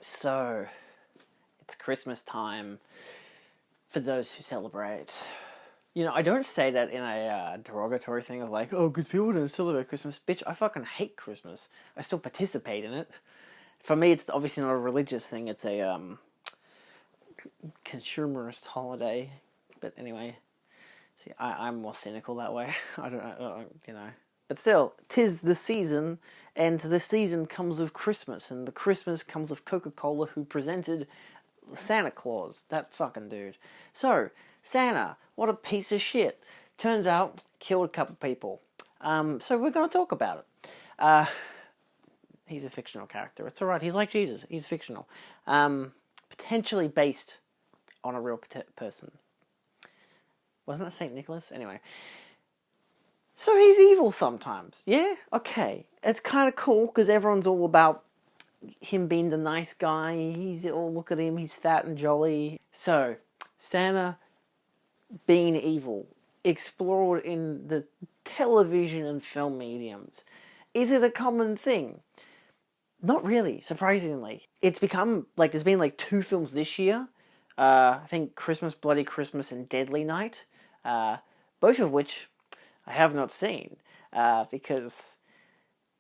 So, it's Christmas time for those who celebrate. You know, I don't say that in a derogatory thing of like, oh, because people don't celebrate Christmas. Bitch, I fucking hate Christmas. I still participate in it. For me, it's obviously not a religious thing. It's a consumerist holiday. But anyway, see, I'm more cynical that way. I don't, you know. But still, 'tis the season, and the season comes with Christmas, and the Christmas comes with Coca-Cola, who presented Santa Claus, that fucking dude. So, Santa, what a piece of shit. Turns out, killed a couple people. So we're going to talk about it. He's a fictional character. It's alright, he's like Jesus. He's fictional. Potentially based on a real person. Wasn't it St. Nicholas? Anyway. So he's evil sometimes. Yeah? Okay. It's kind of cool, because everyone's all about him being the nice guy. He's all, look at him, he's fat and jolly. So, Santa being evil, explored in the television and film mediums. Is it a common thing? Not really, surprisingly. It's become, like, there's been like 2 films this year. I think Christmas, Bloody Christmas and Deadly Night. Both of which I have not seen. Because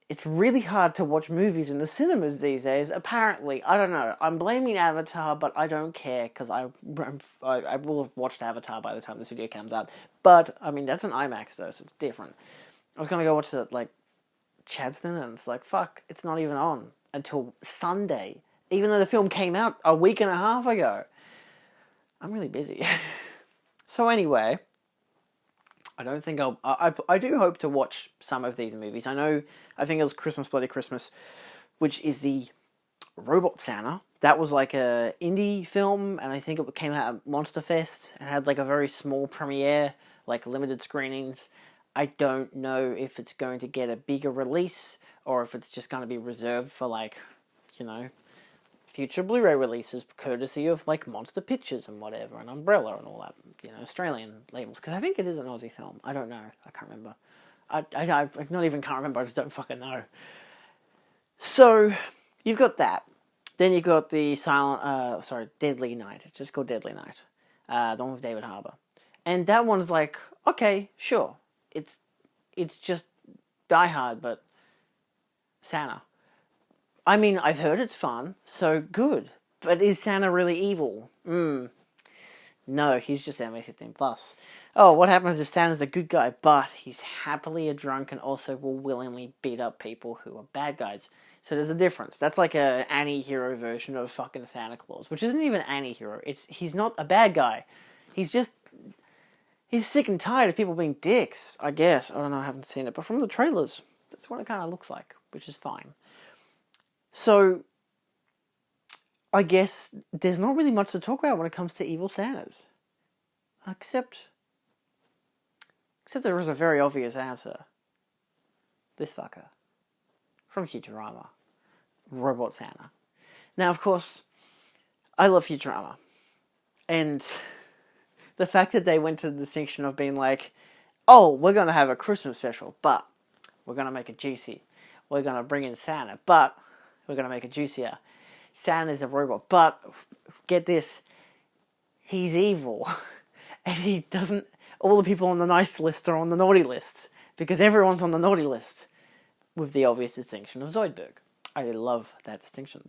it's really hard to watch movies in the cinemas these days, apparently. I don't know. I'm blaming Avatar, but I don't care, because I will have watched Avatar by the time this video comes out. But, I mean, that's an IMAX, though, so it's different. I was going to go watch it, like, Chadston, and it's like, fuck, it's not even on until Sunday. Even though the film came out a week and a half ago. I'm really busy. So anyway, I don't think I do hope to watch some of these movies. I think it was Christmas, Bloody Christmas, which is the Robot Santa. That was like a indie film, and I think it came out at Monster Fest and had like a very small premiere, like limited screenings. I don't know if it's going to get a bigger release, or if it's just going to be reserved for like, you know, future Blu-ray releases, courtesy of like Monster Pictures and whatever, and Umbrella and all that, you know, Australian labels. Because I think it is an Aussie film. I don't know. I can't remember. I not even can't remember. I just don't fucking know. So you've got that. Then you've got the Deadly Night. It's just called Deadly Night. The one with David Harbour. And that one's like, okay, sure. It's just Die Hard, but Santa. I mean, I've heard it's fun, so good. But is Santa really evil? No, he's just MA15+. Oh, what happens if Santa's a good guy, but he's happily a drunk and also will willingly beat up people who are bad guys? So there's a difference. That's like an anti-hero version of fucking Santa Claus, which isn't even anti-hero. He's not a bad guy. He's sick and tired of people being dicks, I guess. I don't know, I haven't seen it. But from the trailers, that's what it kind of looks like, which is fine. So, I guess there's not really much to talk about when it comes to evil Santas. Except there is a very obvious answer. This fucker. From Futurama. Robot Santa. Now, of course, I love Futurama. And the fact that they went to the distinction of being like, oh, we're going to have a Christmas special, but we're going to make it juicy. We're going to bring in Santa, but we're going to make it juicier. Santa's a robot, but get this, he's evil. And he doesn't, all the people on the nice list are on the naughty list, because everyone's on the naughty list, with the obvious distinction of Zoidberg. I love that distinction.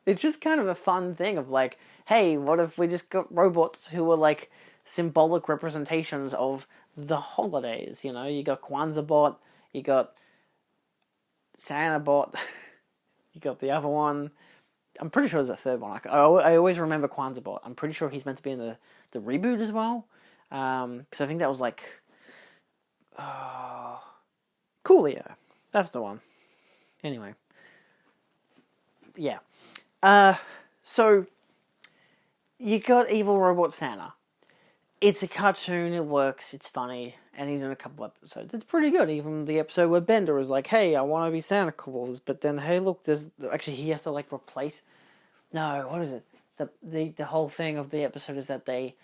It's just kind of a fun thing of like, hey, what if we just got robots who are like symbolic representations of the holidays, you know? You got Kwanzaa bot, you got Santa bot, you got the other one. I'm pretty sure there's a third one. I always remember Kwanzaa bot. I'm pretty sure he's meant to be in the reboot as well. Because I think that was like... Coolio. That's the one. Anyway. Yeah. So, you got Evil Robot Santa. It's a cartoon, it works, it's funny, and he's in a couple episodes. It's pretty good, even the episode where Bender is like, hey, I want to be Santa Claus, but then, hey, look, actually, he has to, like, replace... No, what is it? The whole thing of the episode is that they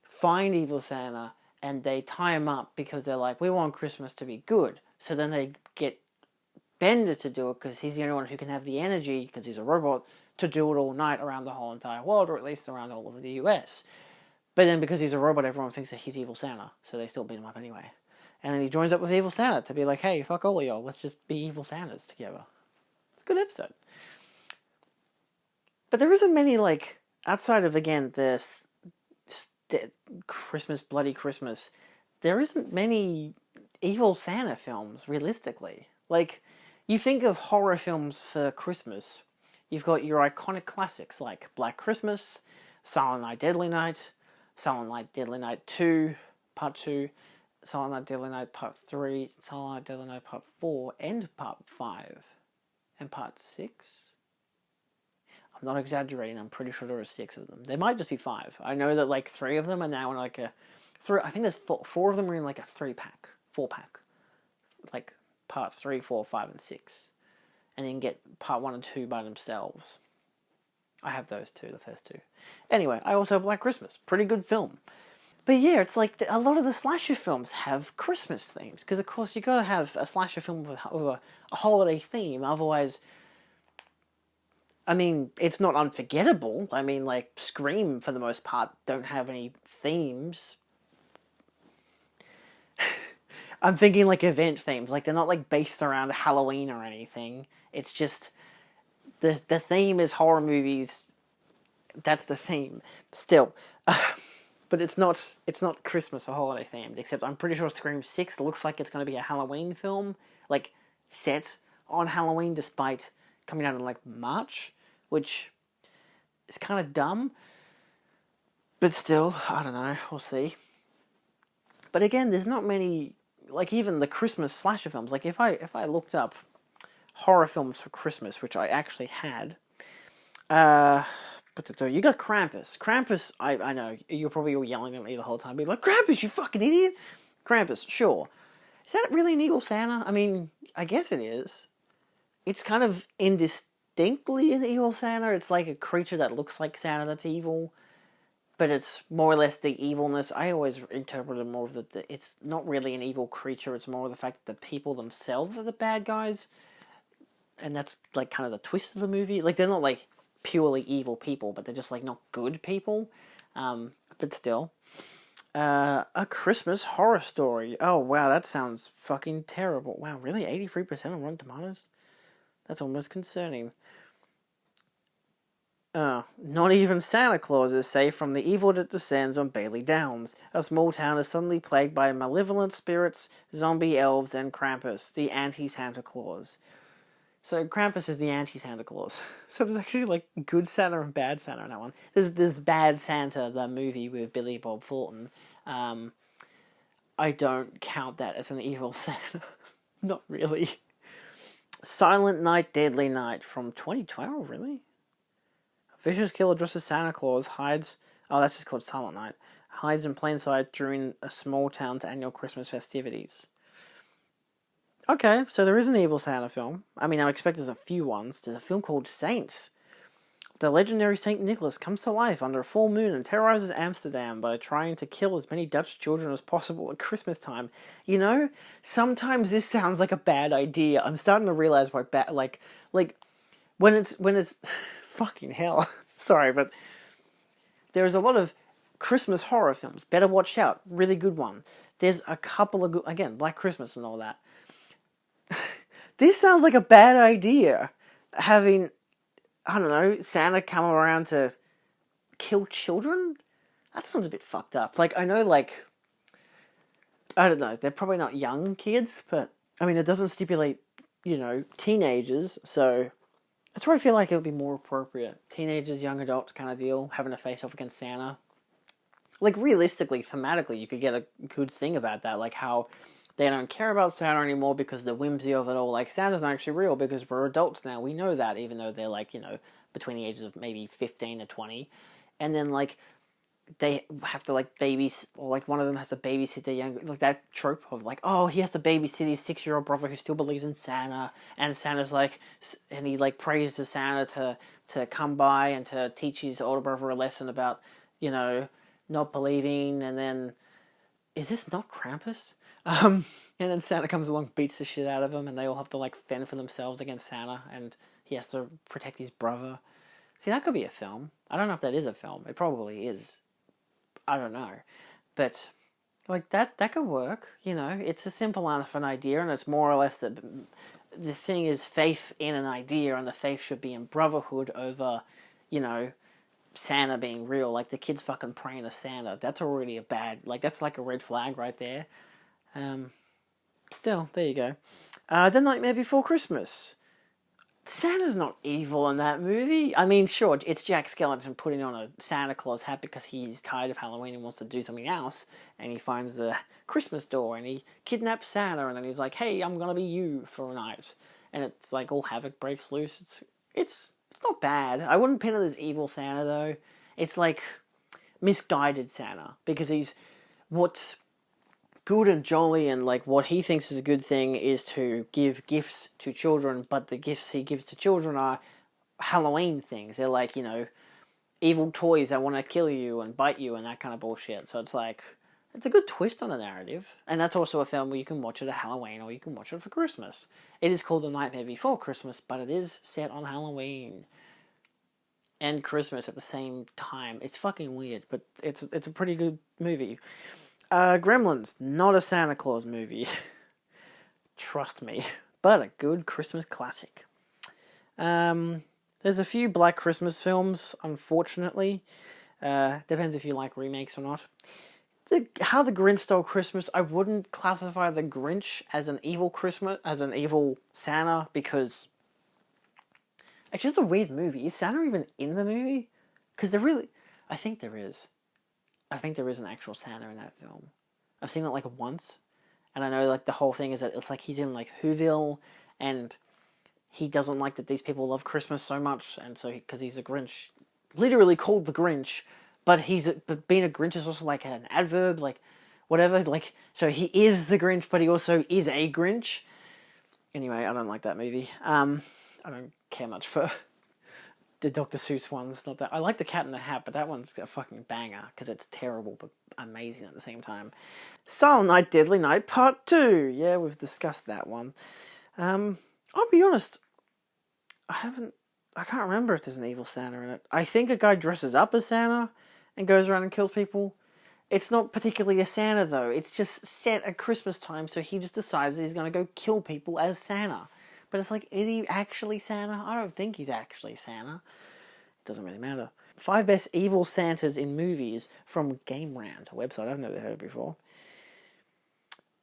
find Evil Santa, and they tie him up because they're like, we want Christmas to be good. So then they get Bender to do it because he's the only one who can have the energy, because he's a robot, to do it all night around the whole entire world, or at least around all of the US. But then because he's a robot, everyone thinks that he's Evil Santa, so they still beat him up anyway. And then he joins up with Evil Santa to be like, hey, fuck all of y'all, let's just be Evil Santas together. It's a good episode. But there isn't many, like, outside of, again, this Christmas, Bloody Christmas, there isn't many Evil Santa films, realistically. Like, you think of horror films for Christmas, you've got your iconic classics like Black Christmas, Silent Night, Deadly Night, Silent Night, Deadly Night 2, Part 2, Silent Night, Deadly Night Part 3, Silent Night, Deadly Night Part 4, and Part 5, and Part 6. I'm not exaggerating, I'm pretty sure there are 6 of them. There might just be 5. I know that, like, 3 of them are now in, like, I think there's 4 of them are in, like, a 3-pack, 4-pack. Like, Part 3, 4, 5, and 6. And you can get Part 1 and 2 by themselves. I have those two, the first 2. Anyway, I also have Black Christmas. Pretty good film. But yeah, it's like a lot of the slasher films have Christmas themes. Because, of course, you got to have a slasher film with a holiday theme. Otherwise, I mean, it's not unforgettable. I mean, like, Scream, for the most part, don't have any themes. I'm thinking, like, event themes. Like, they're not, like, based around Halloween or anything. It's just, the theme is horror movies. That's the theme. Still. But it's not Christmas or holiday themed, except I'm pretty sure Scream 6 looks like it's going to be a Halloween film. Like, set on Halloween, despite coming out in, like, March. Which is kind of dumb. But still, I don't know. We'll see. But again, there's not many, like, even the Christmas slasher films. Like, if I looked up horror films for Christmas, which I actually had, you got Krampus. Krampus, I know, you're probably all yelling at me the whole time, being like, Krampus, you fucking idiot! Krampus, sure. Is that really an evil Santa? I mean, I guess it is. It's kind of indistinctly an evil Santa. It's like a creature that looks like Santa that's evil. But it's more or less the evilness. I always interpreted more of that it's not really an evil creature. It's more of the fact that the people themselves are the bad guys. And that's, like, kind of the twist of the movie. Like, they're not, like, purely evil people, but they're just, like, not good people. But still. A Christmas Horror Story. Oh, wow, that sounds fucking terrible. Wow, really? 83% on Rotten Tomatoes? That's almost concerning. Not even Santa Claus is safe from the evil that descends on Bailey Downs. A small town is suddenly plagued by malevolent spirits, zombie elves, and Krampus, the anti-Santa Claus. So Krampus is the anti-Santa Claus. So there's actually, like, good Santa and bad Santa in that one. There's Bad Santa, the movie with Billy Bob Thornton. I don't count that as an evil Santa. Not really. Silent Night, Deadly Night from 2012, really? A vicious killer dressed as Santa Claus hides... Oh, that's just called Silent Night. Hides in plain sight during a small town's annual Christmas festivities. Okay, so there is an evil Santa film. I mean, I expect there's a few ones. There's a film called Saints. The legendary Saint Nicholas comes to life under a full moon and terrorizes Amsterdam by trying to kill as many Dutch children as possible at Christmas time. You know, sometimes this sounds like a bad idea. I'm starting to realize why bad, like when it's fucking hell. Sorry, but there's a lot of Christmas horror films. Better watch out. Really good one. There's a couple of good, again, Black Christmas and all that. This sounds like a bad idea. Having, I don't know, Santa come around to kill children? That sounds a bit fucked up. Like, I know, like, I don't know, they're probably not young kids, but, I mean, it doesn't stipulate, you know, teenagers, so that's where I feel like it would be more appropriate. Teenagers, young adults kind of deal, having to face off against Santa. Like, realistically, thematically, you could get a good thing about that, like how they don't care about Santa anymore because the whimsy of it all. Like, Santa's not actually real because we're adults now. We know that, even though they're, like, you know, between the ages of maybe 15 to 20. And then, like, they have to, like, or, like, one of them has to babysit their younger... Like, that trope of, like, oh, he has to babysit his 6-year-old brother who still believes in Santa. And Santa's, like... And he, like, prays to Santa to come by and to teach his older brother a lesson about, you know, not believing. And then... Is this not Krampus? And then Santa comes along, beats the shit out of them, and they all have to like fend for themselves against Santa, and he has to protect his brother. See, that could be a film. I don't know if that is a film. It probably is. I don't know, but like that could work. You know, it's a simple enough an idea, and it's more or less the thing is faith in an idea, and the faith should be in brotherhood over, you know, Santa being real. Like the kids fucking praying to Santa. That's already a bad. Like that's like a red flag right there. Still, there you go. The Nightmare Before Christmas. Santa's not evil in that movie. I mean, sure, it's Jack Skellington putting on a Santa Claus hat because he's tired of Halloween and wants to do something else, and he finds the Christmas door, and he kidnaps Santa, and then he's like, hey, I'm gonna be you for a night. And it's like all havoc breaks loose. It's not bad. I wouldn't pin it as evil Santa, though. It's like misguided Santa, because he's what's good and jolly, and like what he thinks is a good thing is to give gifts to children, but the gifts he gives to children are Halloween things. They're like, you know, evil toys that want to kill you and bite you and that kind of bullshit. So it's like, it's a good twist on the narrative. And that's also a film where you can watch it at Halloween or you can watch it for Christmas. It is called The Nightmare Before Christmas, but it is set on Halloween and Christmas at the same time. It's fucking weird, but it's a pretty good movie. Gremlins, not a Santa Claus movie. Trust me. But a good Christmas classic. There's a few Black Christmas films, unfortunately. Depends if you like remakes or not. How the Grinch Stole Christmas, I wouldn't classify the Grinch as an evil Christmas, as an evil Santa, because... Actually, it's a weird movie. Is Santa even in the movie? Because I think there is. I think there is an actual Santa in that film. I've seen it like once, and I know like the whole thing is that it's like he's in like Whoville, and he doesn't like that these people love Christmas so much, and so because he's a Grinch, literally called the Grinch, but being a Grinch is also like an adverb, like whatever, like so he is the Grinch, but he also is a Grinch. Anyway, I don't like that movie. I don't care much for the Dr. Seuss ones. Not that I like the Cat in the Hat, but that one's a fucking banger because it's terrible but amazing at the same time. Silent Night, Deadly Night Part 2. Yeah, we've discussed that one. I'll be honest, I can't remember if there's an evil Santa in it. I think a guy dresses up as Santa and goes around and kills people. It's not particularly a Santa though. It's just set at Christmas time, so he just decides that he's going to go kill people as Santa. But it's like, is he actually Santa? I don't think he's actually Santa. It doesn't really matter. 5 best evil Santas in movies from Game Rant, a website I've never heard of before.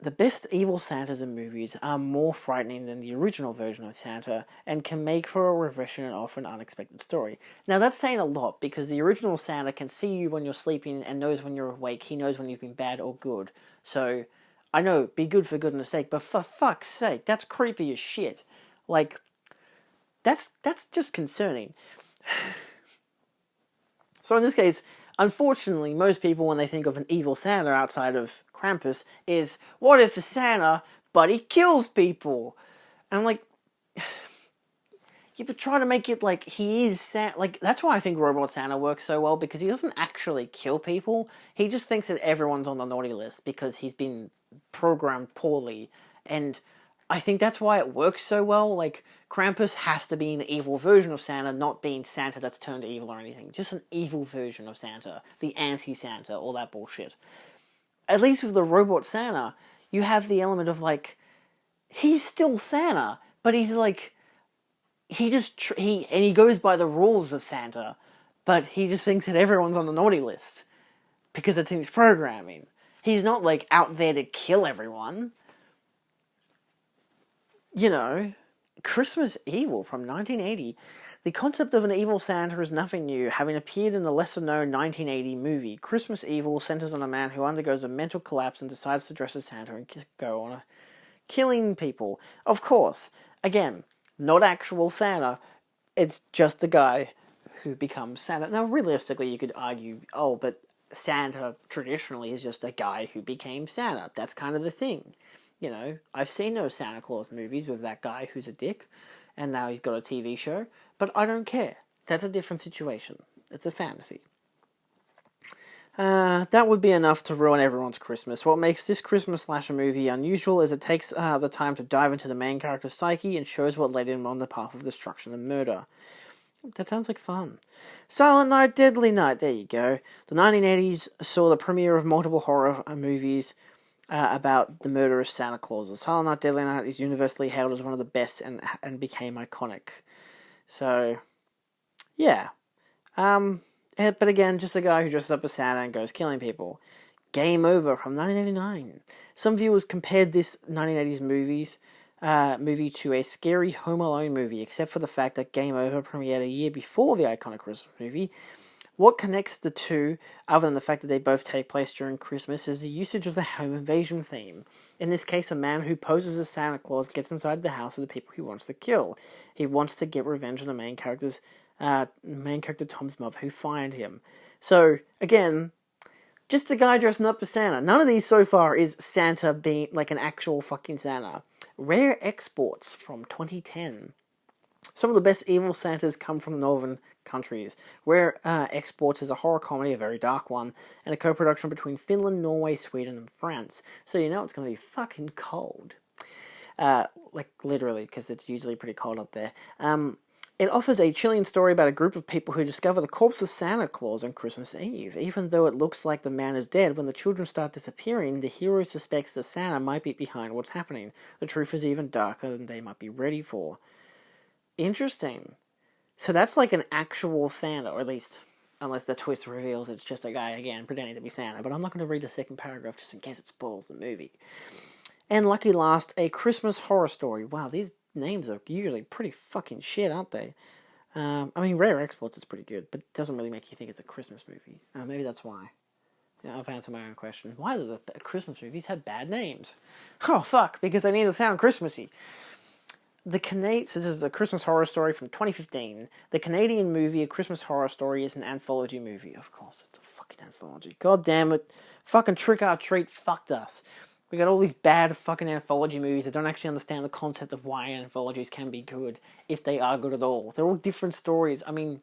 The best evil Santas in movies are more frightening than the original version of Santa and can make for a reversion and often unexpected story. Now that's saying a lot, because the original Santa can see you when you're sleeping and knows when you're awake. He knows when you've been bad or good. So, I know, be good for goodness sake, but for fuck's sake, that's creepy as shit. Like, that's just concerning. So in this case, unfortunately, most people, when they think of an evil Santa outside of Krampus, is, what if a Santa, but he kills people? And I'm like, yeah, but try to make it like he is Santa. Like, that's why I think Robot Santa works so well, because he doesn't actually kill people. He just thinks that everyone's on the naughty list because he's been programmed poorly. And I think that's why it works so well. Like, Krampus has to be an evil version of Santa, not being Santa that's turned evil or anything. Just an evil version of Santa. The anti-Santa, all that bullshit. At least with the Robot Santa, you have the element of, like, he's still Santa, but he's, like, he goes by the rules of Santa, but he just thinks that everyone's on the naughty list because it's in his programming. He's not, like, out there to kill everyone. You know, Christmas Evil from 1980. The concept of an evil Santa is nothing new, having appeared in the lesser-known 1980 movie. Christmas Evil centers on a man who undergoes a mental collapse and decides to dress as Santa and go on killing people. Of course, again, not actual Santa. It's just a guy who becomes Santa. Now, realistically, you could argue, oh, but Santa traditionally is just a guy who became Santa. That's kind of the thing. You know, I've seen those Santa Claus movies with that guy who's a dick, and now he's got a TV show, but I don't care. That's a different situation. It's a fantasy. That would be enough to ruin everyone's Christmas. What makes this Christmas slasher movie unusual is it takes the time to dive into the main character's psyche and shows what led him on the path of destruction and murder. That sounds like fun. Silent Night, Deadly Night, there you go. The 1980s saw the premiere of multiple horror movies about the murder of Santa Claus. Silent Night, Deadly Night is universally hailed as one of the best and became iconic. So, yeah. But again, just a guy who dresses up as Santa and goes killing people. Game Over from 1989. Some viewers compared this 1980s movie to a scary Home Alone movie, except for the fact that Game Over premiered a year before the iconic Christmas movie. What connects the two, other than the fact that they both take place during Christmas, is the usage of the home invasion theme. In this case, a man who poses as Santa Claus gets inside the house of the people he wants to kill. He wants to get revenge on the main character Tom's mother who fired him. So, again, just a guy dressing up as Santa. None of these so far is Santa being like an actual fucking Santa. Rare exports from 2010. Some of the best evil Santas come from northern countries. Rare Exports is a horror comedy, a very dark one, and a co-production between Finland, Norway, Sweden, and France. So you know it's going to be fucking cold. Like, literally, because it's usually pretty cold up there. It offers a chilling story about a group of people who discover the corpse of Santa Claus on Christmas Eve. Even though it looks like the man is dead, when the children start disappearing, the hero suspects that Santa might be behind what's happening. The truth is even darker than they might be ready for. Interesting. So that's like an actual Santa, or at least, unless the twist reveals it's just a guy, again, pretending to be Santa. But I'm not going to read the second paragraph just in case it spoils the movie. And lucky last, A Christmas Horror Story. Wow, these names are usually pretty fucking shit, aren't they? I mean, Rare Exports is pretty good, but it doesn't really make you think it's a Christmas movie. Maybe that's why. Yeah, I've answered my own question. Why do the Christmas movies have bad names? Oh, fuck, because they need to sound Christmassy. So this is a Christmas Horror Story from 2015. The Canadian movie A Christmas Horror Story is an anthology movie. Of course, it's a fucking anthology. God damn it. Fucking Trick or Treat fucked us. We got all these bad fucking anthology movies that don't actually understand the concept of why anthologies can be good, if they are good at all. They're all different stories. I mean,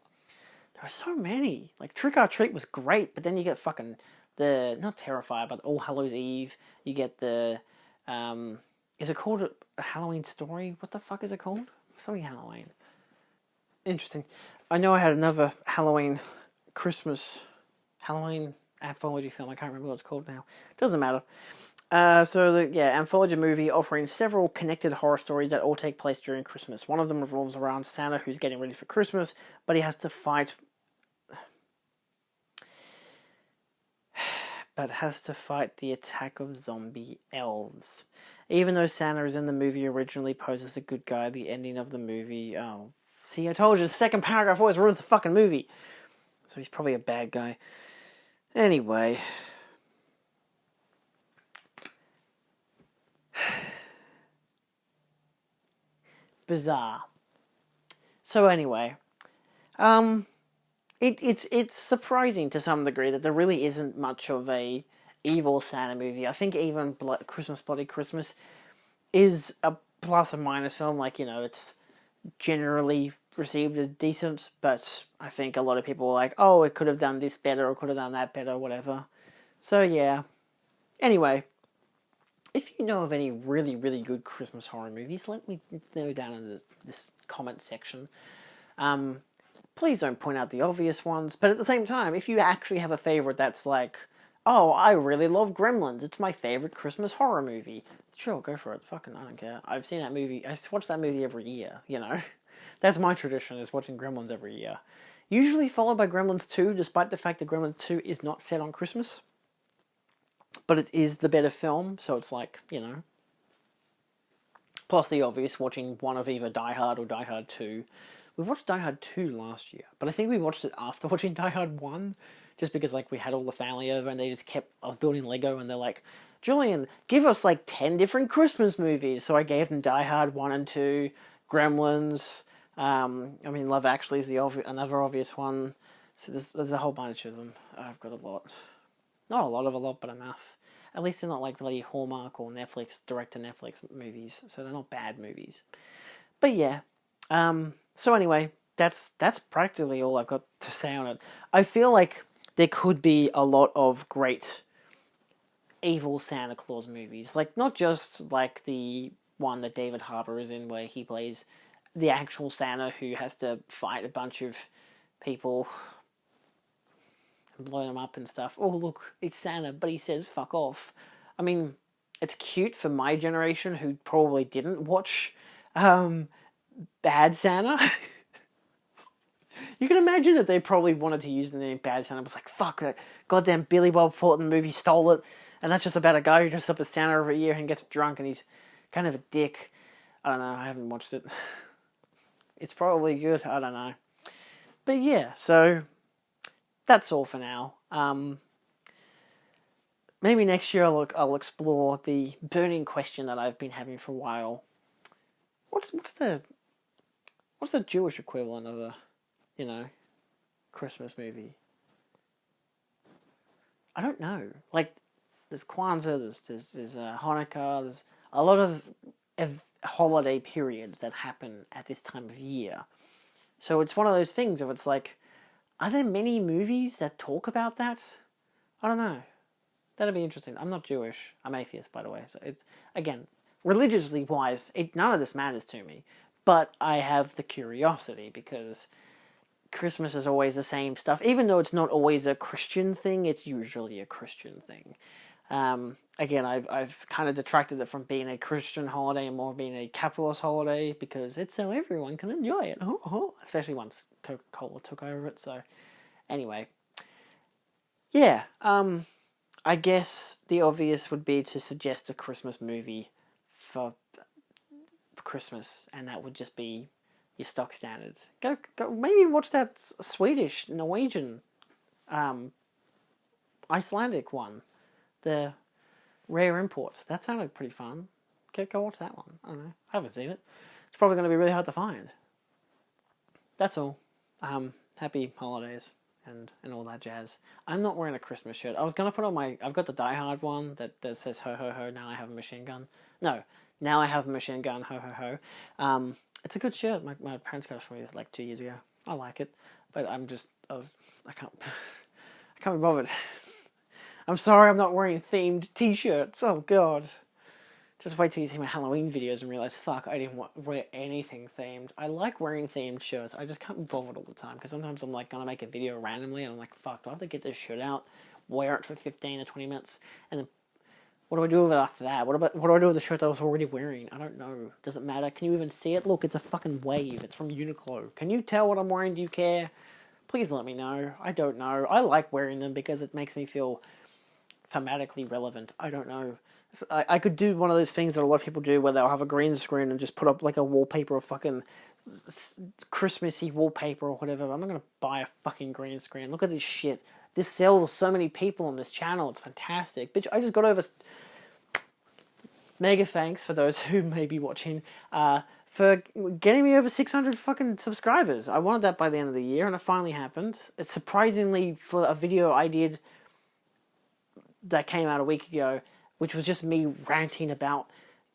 there are so many. Like, Trick or Treat was great, but then you get fucking not Terrifier, but All Hallows Eve. You get the, is it called a Halloween Story? What the fuck is it called? Something Halloween. Interesting. I know I had another Halloween anthology film. I can't remember what it's called now. Doesn't matter. Anthology movie offering several connected horror stories that all take place during Christmas. One of them revolves around Santa who's getting ready for Christmas, but he has to fight the attack of zombie elves. Even though Santa is in the movie originally posed as a good guy, the ending of the movie... Oh, see, I told you, the second paragraph always ruins the fucking movie. So he's probably a bad guy. Anyway... bizarre. So anyway, it's surprising to some degree that there really isn't much of a evil Santa movie. I think even Christmas Bloody Christmas is a plus or minus film. Like, you know, it's generally received as decent, but I think a lot of people are like, oh, it could have done this better, or could have done that better, whatever. So yeah. Anyway, if you know of any really, really good Christmas horror movies, let me know down in this comment section. Please don't point out the obvious ones, but at the same time, if you actually have a favourite that's like, oh, I really love Gremlins, it's my favourite Christmas horror movie, sure, go for it. Fucking, I don't care. I've seen that movie, I watch that movie every year, you know? That's my tradition, is watching Gremlins every year. Usually followed by Gremlins 2, despite the fact that Gremlins 2 is not set on Christmas. But it is the better film, so it's like, you know. Plus the obvious, watching one of either Die Hard or Die Hard 2. We watched Die Hard 2 last year, but I think we watched it after watching Die Hard 1, just because, like, we had all the family over and they just kept... I was building Lego and they're like, Julian, give us, like, 10 different Christmas movies. So I gave them Die Hard 1 and 2, Gremlins, Love Actually is another obvious one. So there's a whole bunch of them. I've got a lot. Not a lot, but enough. At least they're not like bloody Hallmark or Netflix, direct-to-Netflix movies, so they're not bad movies. But yeah, so anyway, that's practically all I've got to say on it. I feel like there could be a lot of great evil Santa Claus movies. Like, not just like the one that David Harbour is in, where he plays the actual Santa who has to fight a bunch of people and blow them up and stuff. Oh, look, it's Santa, but he says fuck off. I mean, it's cute for my generation who probably didn't watch Bad Santa. You can imagine that they probably wanted to use the name Bad Santa. It was like, fuck, that goddamn Billy Bob Thornton movie stole it. And that's just about a guy who dresses up as Santa every year and gets drunk and he's kind of a dick. I don't know, I haven't watched it. It's probably good, I don't know. But yeah, so that's all for now. Maybe next year I'll explore the burning question that I've been having for a while. What's the Jewish equivalent of a, Christmas movie? I don't know. Like, there's Kwanzaa, there's Hanukkah, there's a lot of holiday periods that happen at this time of year. So it's one of those things of it's like, are there many movies that talk about that? I don't know. That'd be interesting. I'm not Jewish. I'm atheist, by the way. So it's, again, religiously wise, none of this matters to me. But I have the curiosity because Christmas is always the same stuff. Even though it's not always a Christian thing, it's usually a Christian thing. Again, I've kind of detracted it from being a Christian holiday and more being a capitalist holiday because it's so everyone can enjoy it. Especially once Coca-Cola took over it. So, anyway. Yeah, I guess the obvious would be to suggest a Christmas movie for Christmas, and that would just be your stock standards. Go maybe watch that Swedish, Norwegian, Icelandic one, the Rare Imports. That sounded pretty fun. Go watch that one. I don't know. I haven't seen it. It's probably going to be really hard to find. That's all. Happy holidays and all that jazz. I'm not wearing a Christmas shirt. I was going to put on I've got the Die Hard one that says ho ho ho, now I have a machine gun. No, now I have a machine gun, ho ho ho. It's a good shirt. My parents got it for me like 2 years ago. I like it. But I can't be bothered. I'm sorry I'm not wearing themed t-shirts. Oh god. Just wait till you see my Halloween videos and realize, fuck, I didn't wear anything themed. I like wearing themed shirts. I just can't be bothered all the time. Because sometimes I'm like, gonna make a video randomly and I'm like, fuck, do I have to get this shirt out, wear it for 15 or 20 minutes, and then what do I do with it after that? What do I do with the shirt I was already wearing? I don't know. Does it matter? Can you even see it? Look, it's a fucking wave. It's from Uniqlo. Can you tell what I'm wearing? Do you care? Please let me know. I don't know. I like wearing them because it makes me feel thematically relevant. I don't know. I could do one of those things that a lot of people do where they'll have a green screen and just put up like a wallpaper of fucking Christmassy wallpaper or whatever. I'm not going to buy a fucking green screen. Look at this shit. This sells so many people on this channel. It's fantastic. Bitch, I just got over... Mega thanks for those who may be watching for getting me over 600 fucking subscribers. I wanted that by the end of the year and it finally happened. It's surprisingly for a video I did that came out a week ago, which was just me ranting about,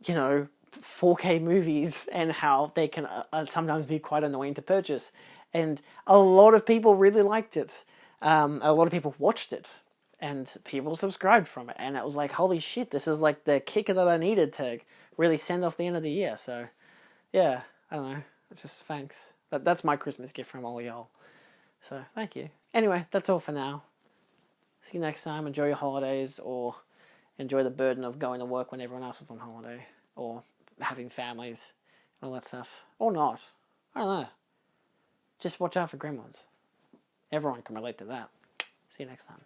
4K movies and how they can sometimes be quite annoying to purchase. And a lot of people really liked it. A lot of people watched it. And people subscribed from it. And it was like, holy shit, this is like the kicker that I needed to really send off the end of the year. So, yeah, I don't know. It's just thanks. That's my Christmas gift from all y'all. So, thank you. Anyway, that's all for now. See you next time. Enjoy your holidays or enjoy the burden of going to work when everyone else is on holiday. Or having families and all that stuff. Or not. I don't know. Just watch out for gremlins. Everyone can relate to that. See you next time.